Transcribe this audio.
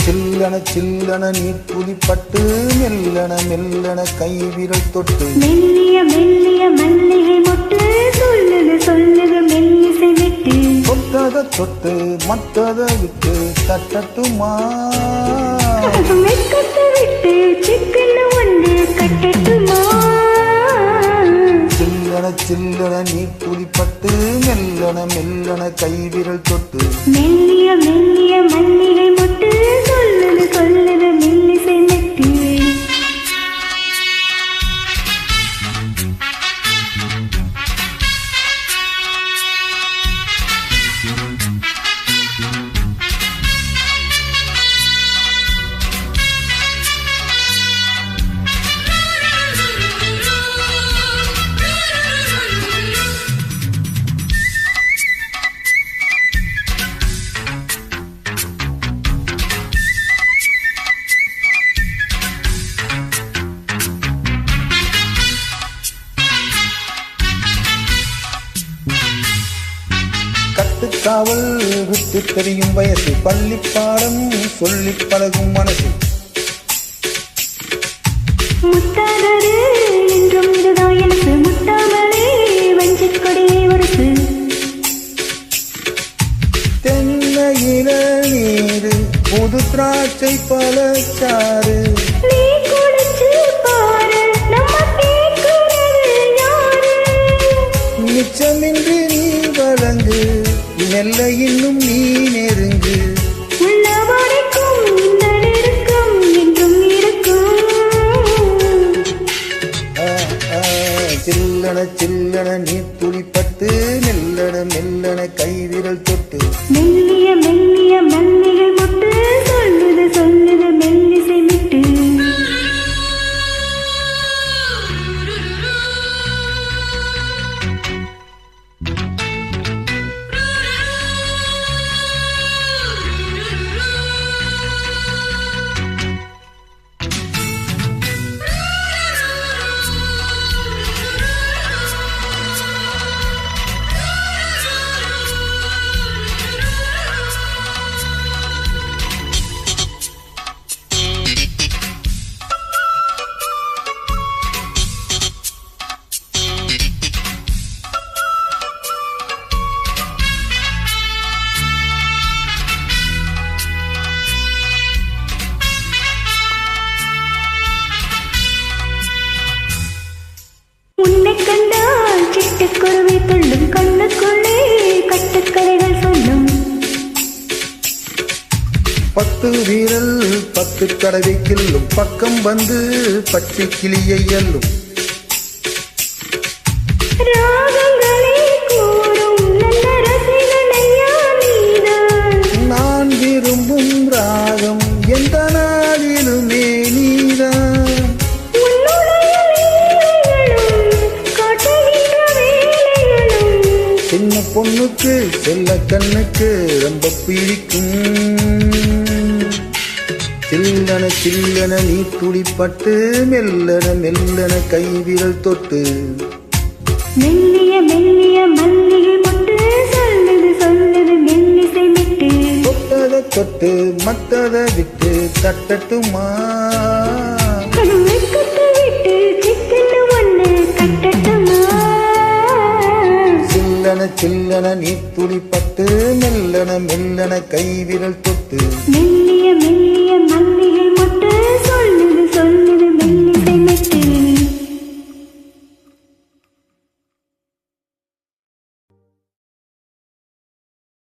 சில்லன சில்லன நீர் துளிப்பட்டு மெல்லன மெல்லன கைவிரல் தொட்டு மெல்லிய மெல்லிய மல்லிகை மொட்டு சொல்லுது சொல்லுது மெல்லிசை விட்டு தொட்டத தொட்டு மத்தத விட்டு தட்டட்டுமா வெக்கத்தை விட்டு சிக்கன்னு ஒன்று கட்டட்டுமா சில்லன சில்லன நீர் துளிப்பட்டு மெல்லன மெல்லன கைவிரல் தொட்டு மெல்லிய மெல்லிய மல்லிகை மொட்டு சொல்லுது சொல்லுது மெல்லிசை விட்டு காவல் விட்டு தெரியும் வயசு பள்ளி பாடம் சொல்லி பழகும் மனசு முத்தாதரு என்றும் இதுதான் எனக்கு முட்டாமலே வஞ்சிக் கொடியை ஒருத்து தென்னையில நீரு புது திராட்சை பழச்சாறு நீ குடிச்சு பாரு நம்ம கேட்கிறது யாரு மிச்சமின்றி நீ வழங்கு மெல்ல இன்னும் நீ நெருங்கு உள்ள வரைக்கும் இந்த நெருக்கம் என்றும் இருக்கும் சில்லன சில்லன நீர் துளிப்பட்டு மெல்லன மெல்லன கைவிரல் தொட்டு மெல்லிய மெல்லிய மல்லிகை மொட்டு சொல்லுது சொல்லுது மெல்லிசை விட்டு உன்னை கண்டால் சிட்டுக்குருவி துள்ளும் கண்ணுக்குள்ளே கட்டுக்கதைகள் சொல்லும் 10 வீரல் 10 தடவை கில்லும் பக்கம் வந்து பச்சை கிளியை எல்லும் ராகங்களே கூறும் நல்ல ரசிகனையா நீதான் நான் விரும்பும் ராகம் எந்த நாளிலுமே நீதான் உன்னுடைய லீலைகளும் காட்டுகின்ற வேலைகளும் சின்ன பொண்ணுக்கு செல்ல கண்ணுக்கு ரொம்ப பிடிக்கும் சில்லன சில்லன நீ துளிப்பட்டு மெல்லன மெல்லன கைவிரல் தொட்டு மெல்லிய மெல்லிய மல்லிகை மொட்டு சொல்லுது சொல்லுது மெல்லிசை விட்டு தொட்டத தொட்டு மத்தத விட்டு தட்டட்டுமா வெக்கத்தை விட்டு சிக்கன்னு ஒன்று கட்டட்டுமா சில்லன சில்லன நீ துளிப்பட்டு மெல்லன மெல்லன கைவிரல் தொட்டு மெல்லிய மெல்லிய மல்லிகை மொட்டு